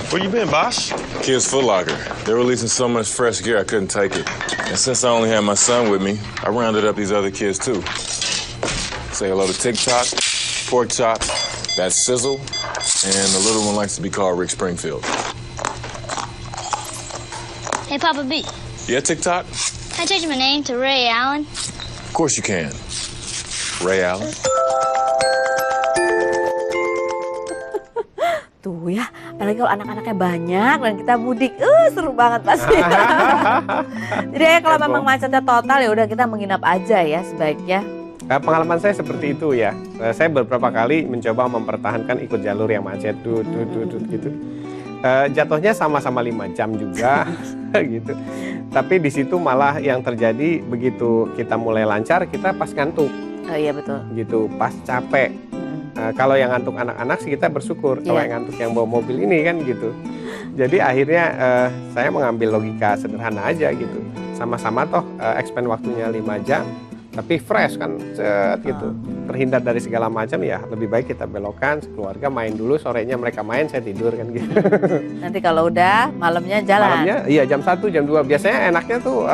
Where you been, boss? Kids Foot Locker. They're releasing so much fresh gear I couldn't take it. And since I only had my son with me, I rounded up these other kids too. Say hello to TikTok, Pork Chop, that Sizzle, and the little one likes to be called Rick Springfield. Hey, Papa B, Yeah, TikTok? can I change my name to Ray Allen? Of course you can. Ray Allen. Tuh ya, apalagi kalau anak-anaknya banyak dan kita mudik, seru banget pasti. Jadi ya kalau memang macetnya total ya udah kita menginap aja ya sebaiknya. Pengalaman saya seperti itu ya. Saya beberapa kali mencoba mempertahankan ikut jalur yang macet gitu. Jatuhnya sama-sama 5 jam juga gitu. Tapi di situ malah yang terjadi begitu kita mulai lancar kita pas ngantuk. Oh iya betul. Gitu, pas capek. Kalau yang ngantuk anak-anak sih kita bersyukur. Kalau yang ngantuk yang bawa mobil ini kan gitu. Jadi akhirnya saya mengambil logika sederhana aja gitu. Sama-sama toh expand waktunya 5 jam. Tapi fresh kan gitu. Terhindar dari segala macam ya lebih baik kita belokkan sekeluarga main dulu, sorenya mereka main, saya tidur kan gitu. Nanti kalau udah malamnya jalan. Malamnya iya jam 1, jam 2. Biasanya enaknya tuh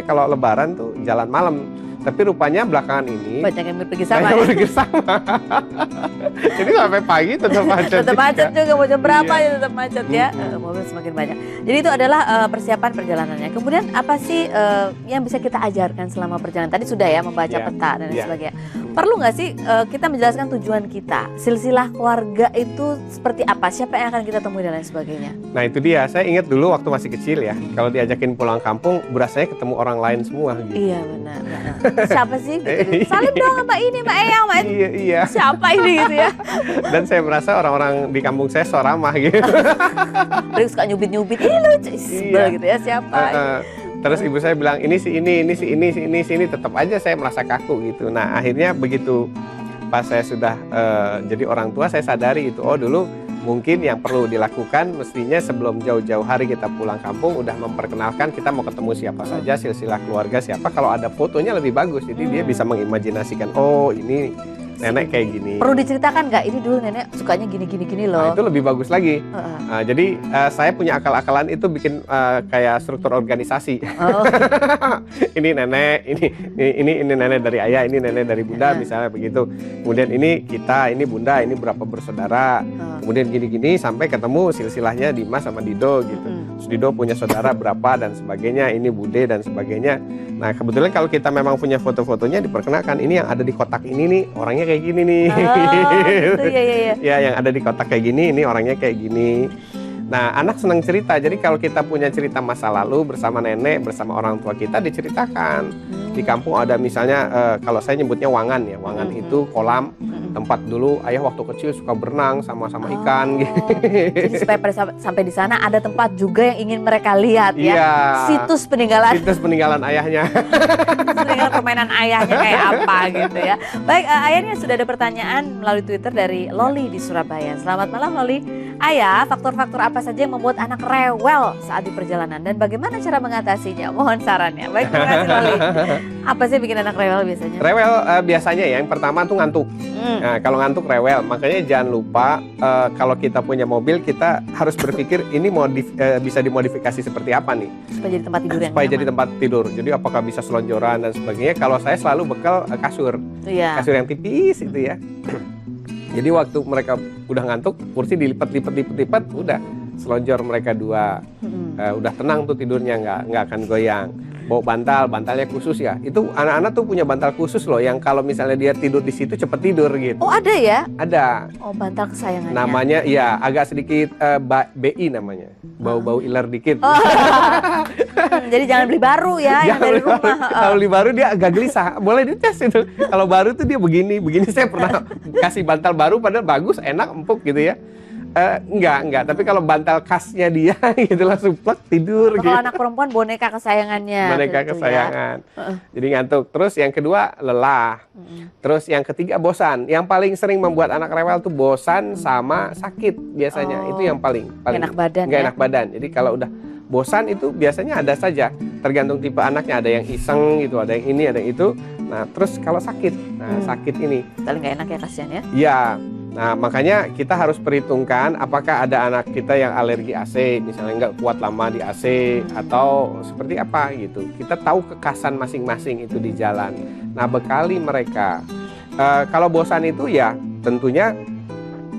kalau lebaran tuh jalan malam. Tapi rupanya belakangan ini banyak yang pergi sama. Banyak yang pergi sama. Jadi sampai pagi tetap macet. Tetap macet juga, mau jam berapa ya tetap macet ya. Mobil semakin banyak. Jadi itu adalah persiapan perjalanannya. Kemudian apa sih yang bisa kita ajarkan selama perjalanan? Tadi sudah ya membaca peta dan lain sebagainya. Perlu nggak sih kita menjelaskan tujuan kita? Silsilah keluarga itu seperti apa? Siapa yang akan kita temui dan lain sebagainya? Nah itu dia, saya ingat dulu waktu masih kecil ya. Kalau diajakin pulang kampung, berasanya ketemu orang lain semua gitu. Iya benar. Siapa sih? Gitu. Salim dong sama ini, Mbak Eyang, Mbak. Iya. Siapa ini gitu ya? Dan saya merasa orang-orang di kampung saya so ramah gitu. Mereka suka nyubit-nyubit, ini lucu, gitu ya siapa? Terus ibu saya bilang ini si ini, tetap aja saya merasa kaku gitu. Nah akhirnya begitu pas saya sudah jadi orang tua saya sadari itu dulu mungkin yang perlu dilakukan mestinya sebelum jauh-jauh hari kita pulang kampung udah memperkenalkan kita mau ketemu siapa saja, silsilah keluarga siapa, kalau ada fotonya lebih bagus jadi dia bisa mengimajinasikan ini nenek kayak gini. Perlu diceritakan nggak ini dulu nenek sukanya gini loh. Nah, itu lebih bagus lagi. Jadi saya punya akal-akalan itu bikin kayak struktur organisasi. Ini nenek, ini nenek dari ayah, ini nenek dari bunda misalnya begitu. Kemudian ini kita, ini bunda, ini berapa bersaudara. Kemudian gini-gini sampai ketemu silsilahnya Dimas sama Dido gitu. Terus Dido punya saudara berapa dan sebagainya, ini Bude dan sebagainya. Nah kebetulan kalau kita memang punya foto-fotonya diperkenalkan ini yang ada di kotak ini nih orangnya kayak gini nih. Gitu, iya. Ya yang ada di kotak kayak gini ini orangnya kayak gini. Nah anak senang cerita, jadi kalau kita punya cerita masa lalu bersama nenek, bersama orang tua kita diceritakan. Di kampung ada misalnya kalau saya nyebutnya wangan ya, wangan itu kolam tempat dulu ayah waktu kecil suka berenang sama-sama ikan gitu. Jadi supaya sampai di sana ada tempat juga yang ingin mereka lihat ya. Iya. Situs peninggalan ayahnya. Peninggalan permainan ayahnya kayak apa gitu ya. Baik, ayahnya sudah ada pertanyaan melalui Twitter dari Loli di Surabaya. Selamat malam Loli. Ayah, faktor-faktor apa saja yang membuat anak rewel saat di perjalanan dan bagaimana cara mengatasinya? Mohon sarannya. Baik, terima kasih Loli. Apa sih bikin anak rewel biasanya? Rewel biasanya ya, yang pertama tuh ngantuk. Nah, kalau ngantuk rewel, makanya jangan lupa kalau kita punya mobil kita harus berpikir ini bisa dimodifikasi seperti apa nih? Supaya jadi tempat tidur yang supaya nyaman. Jadi tempat tidur. Jadi apakah bisa selonjoran dan sebagainya? Kalau saya selalu bekal kasur, kasur yang tipis itu ya. Jadi waktu mereka udah ngantuk, kursi dilipat, udah selonjor mereka dua, udah tenang tuh tidurnya nggak akan goyang. Bawa bantalnya khusus ya. Itu anak-anak tuh punya bantal khusus loh yang kalau misalnya dia tidur di situ cepet tidur gitu. Oh ada ya? Ada. Oh bantal kesayangannya. Namanya ya agak sedikit BI namanya. Bau-bau iler dikit. Jadi jangan beli baru ya yang dari rumah. Kalau beli baru dia agak gelisah. Boleh dites itu. Kalau baru tuh dia begini. Saya pernah kasih bantal baru padahal bagus, enak, empuk gitu ya. Enggak. Tapi kalau bantal khasnya dia gitu langsung plek tidur. Kalau anak perempuan boneka kesayangannya. Boneka kesayangan. Jadi ngantuk. Terus yang kedua lelah. Terus yang ketiga bosan. Yang paling sering membuat anak rewel tuh bosan sama sakit biasanya. Itu yang paling enak badan. Nggak enak badan. Jadi kalau udah bosan itu biasanya ada saja. Tergantung tipe anaknya. Ada yang iseng gitu, ada yang ini, ada yang itu. Nah terus kalau sakit. Sakit ini. Paling nggak enak ya kasihan ya. Iya. Nah, makanya kita harus perhitungkan apakah ada anak kita yang alergi AC, misalnya nggak kuat lama di AC, atau seperti apa gitu. Kita tahu kekasan masing-masing itu di jalan. Nah, bekali mereka. Kalau bosan itu ya tentunya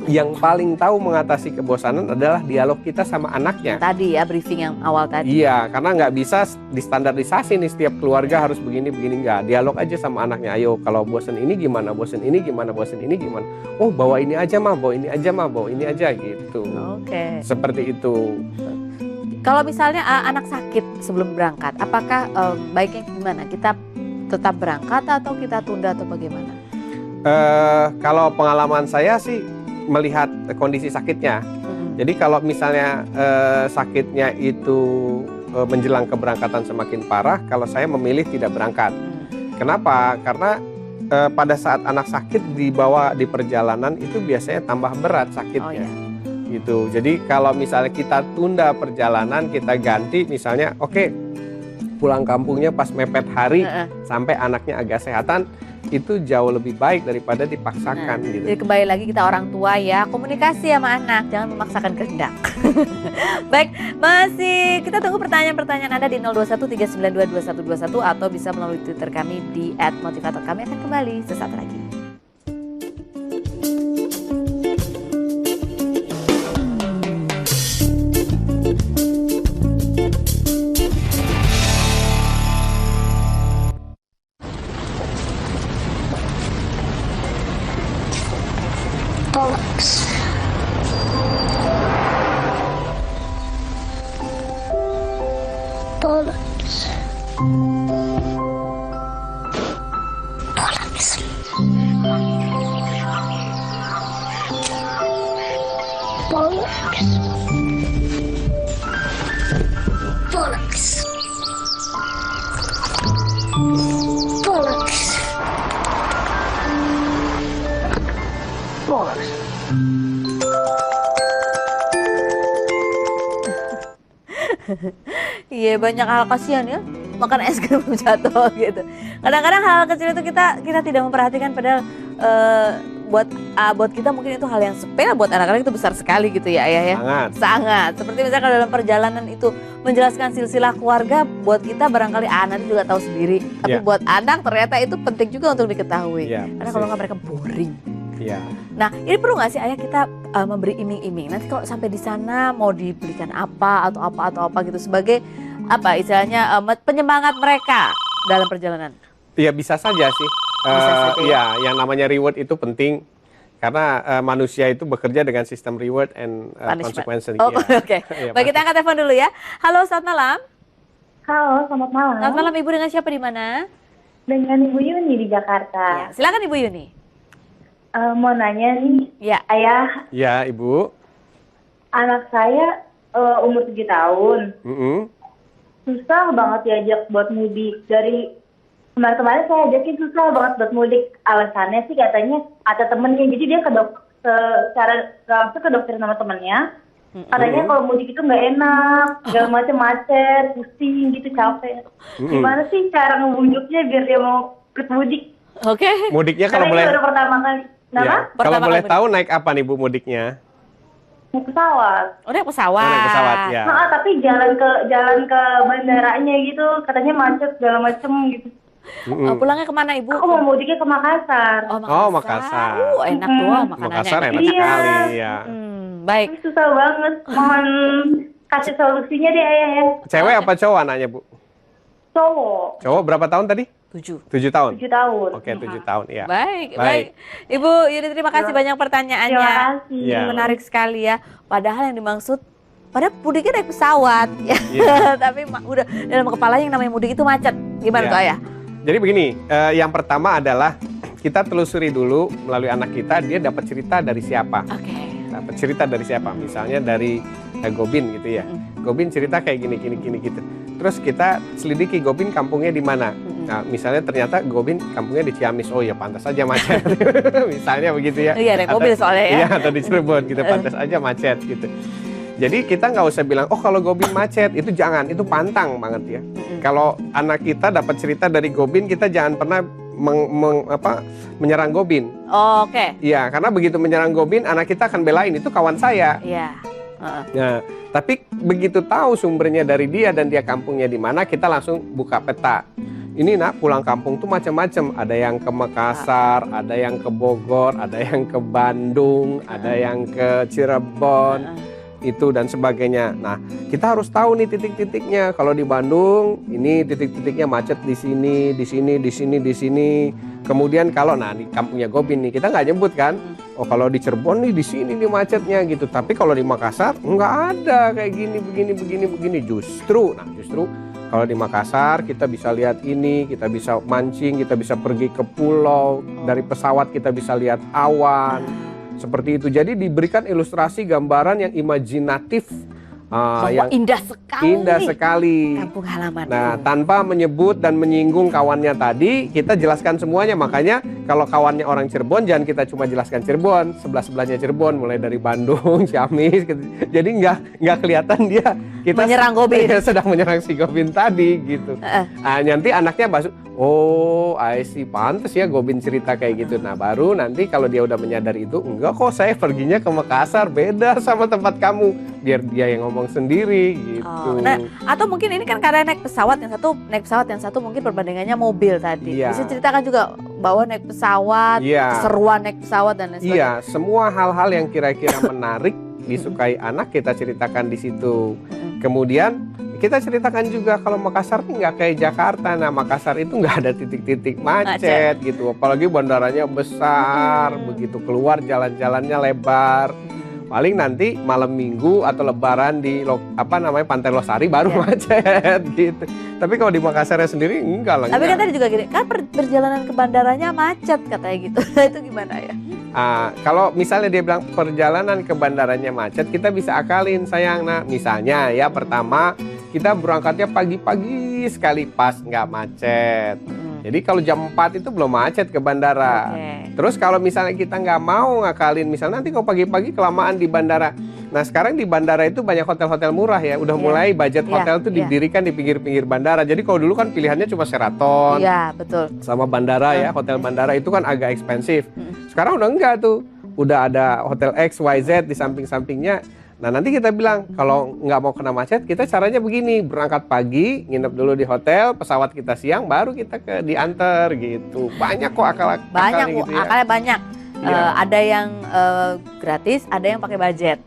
yang paling tahu mengatasi kebosanan adalah dialog kita sama anaknya. Tadi ya, briefing yang awal tadi. Iya, karena nggak bisa distandarisasi nih setiap keluarga harus begini-begini, nggak. Dialog aja sama anaknya, ayo kalau bosen ini gimana, bosen ini gimana, bosen ini gimana. Oh, bawa ini aja mah, bawa ini aja mah, bawa ini aja gitu. Oke. Seperti itu. Kalau misalnya anak sakit sebelum berangkat, apakah baiknya gimana? Kita tetap berangkat atau kita tunda atau bagaimana? Kalau pengalaman saya sih melihat kondisi sakitnya. Jadi kalau misalnya sakitnya itu menjelang keberangkatan semakin parah, kalau saya memilih tidak berangkat. Kenapa? Karena pada saat anak sakit dibawa di perjalanan itu biasanya tambah berat sakitnya. Gitu. Jadi kalau misalnya kita tunda perjalanan, kita ganti misalnya, oke, pulang kampungnya pas mepet hari sampai anaknya agak sehatan, itu jauh lebih baik daripada dipaksakan gitu. Jadi kembali lagi kita orang tua ya, komunikasi sama anak, jangan memaksakan kehendak. Baik, masih kita tunggu pertanyaan-pertanyaan Anda di 0213922121 atau bisa melalui Twitter kami di @motivator. Kami akan kembali sesaat lagi. Bollocks. Bollocks. Bollocks. Bollocks. Bollocks. Bollocks. Bollocks. Iya, banyak hal kasihan ya, makan es krim jatuh gitu. Kadang-kadang hal kecil itu kita tidak memperhatikan, padahal buat kita mungkin itu hal yang sepele, buat anak-anak itu besar sekali gitu ya Ayah ya. Sangat. Seperti misalnya kalau dalam perjalanan itu menjelaskan silsilah keluarga, buat kita barangkali anak juga tahu sendiri, tapi buat anak ternyata itu penting juga untuk diketahui. Karena kalau nggak mereka boring. Nah, ini perlu nggak sih Ayah kita memberi iming-iming? Nanti kalau sampai di sana mau dibelikan apa atau apa gitu sebagai apa istilahnya penyemangat mereka dalam perjalanan? Iya, bisa saja sih. Iya, yang namanya reward itu penting karena manusia itu bekerja dengan sistem reward and consequence. Oke. Baik, kita angkat telepon dulu ya. Halo, selamat malam. Halo, selamat malam. Selamat malam, Ibu, dengan siapa di mana? Dengan Ibu Yuni di Jakarta. Ya, silakan Ibu Yuni. Mau nanya nih, Ayah. Ya, Ibu. Anak saya umur 7 tahun. Susah banget diajak buat mudik. Dari kemarin-kemarin saya ajakin susah banget buat mudik. Alasannya sih katanya ada temennya. Jadi dia langsung ke dokter sama temennya. Katanya kalau mudik itu nggak enak, segala macam macet, pusing gitu, capek. Gimana sih cara ngebujuknya biar dia mau ikut mudik? Oke. Mudiknya kalau boleh. Baru pertama kali. Kalau boleh tahu naik apa nih Bu mudiknya? Naik pesawat. Naik pesawat. Naik pesawat ya. Tapi jalan ke bandaranya gitu, katanya macet segala macem gitu. Pulangnya kemana Ibu? Aku mau mudiknya ke Makassar. Makassar. Enak tuh makanannya. Makassar enak sekali ya. Baik. Susah banget. Mohon kasih solusinya deh Ayah ya. Cewek apa cowok anaknya Bu? Cowok. Cowok berapa tahun tadi? 7 tahun. 7 tahun. Oke, 7 tahun ya. Baik. Ibu Yuni, terima kasih banyak pertanyaannya. Terima kasih. Menarik sekali ya. Padahal yang dimaksud pada mudiknya naik pesawat ya. Tapi udah dalam kepalanya yang namanya mudik itu macet. Gimana tuh Ayah? Jadi begini, yang pertama adalah kita telusuri dulu melalui anak kita, dia dapat cerita dari siapa. Dapat cerita dari siapa? Misalnya dari Gobin gitu ya. Gobin cerita kayak gini gitu. Terus kita selidiki Gobin kampungnya di mana. Nah, misalnya ternyata Gobin kampungnya di Ciamis. Oh ya, pantas aja macet. Misalnya begitu ya. Iya, naik mobil soalnya ya. Iya, atau di Cirebon gitu, pantas aja macet gitu. Jadi kita nggak usah bilang, oh kalau Gobin macet, itu jangan, itu pantang banget ya. Kalau anak kita dapat cerita dari Gobin, kita jangan pernah menyerang Gobin. Oh, oke. Iya, karena begitu menyerang Gobin, anak kita akan belain itu kawan saya. Iya. Nah, tapi begitu tahu sumbernya dari dia dan dia kampungnya di mana, kita langsung buka peta. Ini nak pulang kampung tuh macam-macam. Ada yang ke Makassar, ada yang ke Bogor, ada yang ke Bandung, ada yang ke Cirebon, itu dan sebagainya. Nah, kita harus tahu nih titik-titiknya. Kalau di Bandung, ini titik-titiknya macet di sini, di sini, di sini, di sini. Kemudian kalau di kampungnya Gobin nih, kita nggak nyebut kan. Oh, kalau di Cirebon nih di sini nih macetnya gitu. Tapi kalau di Makassar nggak ada kayak gini, begini. Justru kalau di Makassar kita bisa lihat ini, kita bisa mancing, kita bisa pergi ke pulau, dari pesawat kita bisa lihat awan, seperti itu. Jadi diberikan ilustrasi gambaran yang imajinatif, yang indah sekali. Indah sekali. Kampung halaman. Nah, tanpa menyebut dan menyinggung kawannya tadi, kita jelaskan semuanya. Makanya kalau kawannya orang Cirebon, jangan kita cuma jelaskan Cirebon, sebelah-sebelahnya Cirebon, mulai dari Bandung, Ciamis. Jadi nggak kelihatan dia kita menyerang Gobin. sedang menyerang si Gobin tadi gitu. Nah, nanti anaknya masuk, oh, I see, pantes ya Gobin cerita kayak gitu. Nah, baru nanti kalau dia udah menyadari itu, enggak kok saya perginya ke Makassar, beda sama tempat kamu. Biar dia yang ngomong sendiri gitu. Nah, atau mungkin ini kan karena naik pesawat, yang satu mungkin perbandingannya mobil tadi. Iya. Bisa ceritakan juga bahwa naik pesawat, keseruan naik pesawat dan lain sebagainya. Iya, semua hal-hal yang kira-kira menarik disukai anak kita ceritakan di situ. Kemudian kita ceritakan juga kalau Makassar ini nggak kayak Jakarta. Nah, Makassar itu nggak ada titik-titik macet gitu. Apalagi bandaranya besar, begitu keluar jalan-jalannya lebar. Paling nanti malam minggu atau lebaran di Pantai Losari baru macet gitu. Tapi kalau di Makassarnya sendiri enggak lah. Tapi kan tadi juga gini, kan perjalanan ke bandaranya macet katanya gitu. Itu gimana ya? Kalau misalnya dia bilang perjalanan ke bandaranya macet, kita bisa akalin sayang. Nah, misalnya ya pertama kita berangkatnya pagi-pagi sekali pas nggak macet. Jadi kalau jam 4 itu belum macet ke bandara. Terus kalau misalnya kita nggak mau ngakalin, misalnya nanti kalau pagi-pagi kelamaan di bandara. Nah, sekarang di bandara itu banyak hotel-hotel murah ya. Udah mulai budget hotel tuh didirikan di pinggir-pinggir bandara. Jadi kalau dulu kan pilihannya cuma Sheraton. Iya, betul. Sama bandara ya, hotel bandara itu kan agak ekspensif. Sekarang udah enggak tuh. Udah ada hotel X, Y, Z di samping-sampingnya. Nah, nanti kita bilang kalau nggak mau kena macet, kita caranya begini, berangkat pagi, nginep dulu di hotel, pesawat kita siang, baru kita diantar gitu. Banyak kok akalnya gitu ya. Akalnya banyak. Ada yang gratis, ada yang pakai budget.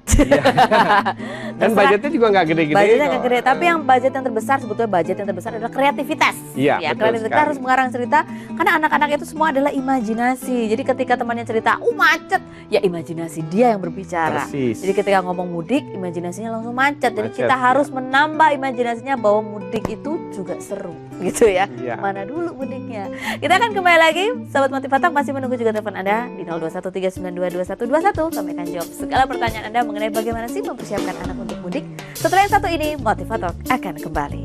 Dan budgetnya juga nggak gede-gede. Budgetnya nggak gede, tapi yang budget yang terbesar, sebetulnya budget yang terbesar adalah kreativitas. Iya, kreativitas. Kita harus mengarang cerita, karena anak-anak itu semua adalah imajinasi. Jadi ketika temannya cerita, macet, ya imajinasi dia yang berbicara. Persis. Jadi ketika ngomong mudik, imajinasinya langsung macet. Jadi kita harus menambah imajinasinya bahwa mudik itu juga seru, gitu ya. Mana dulu mudiknya? Kita akan kembali lagi, Sobat Motivator masih menunggu juga telepon Anda di 0213922121. Kami akan jawab segala pertanyaan Anda mengenai bagaimana sih mempersiapkan anak untuk mudik. Setelah yang satu ini, Motivator akan kembali.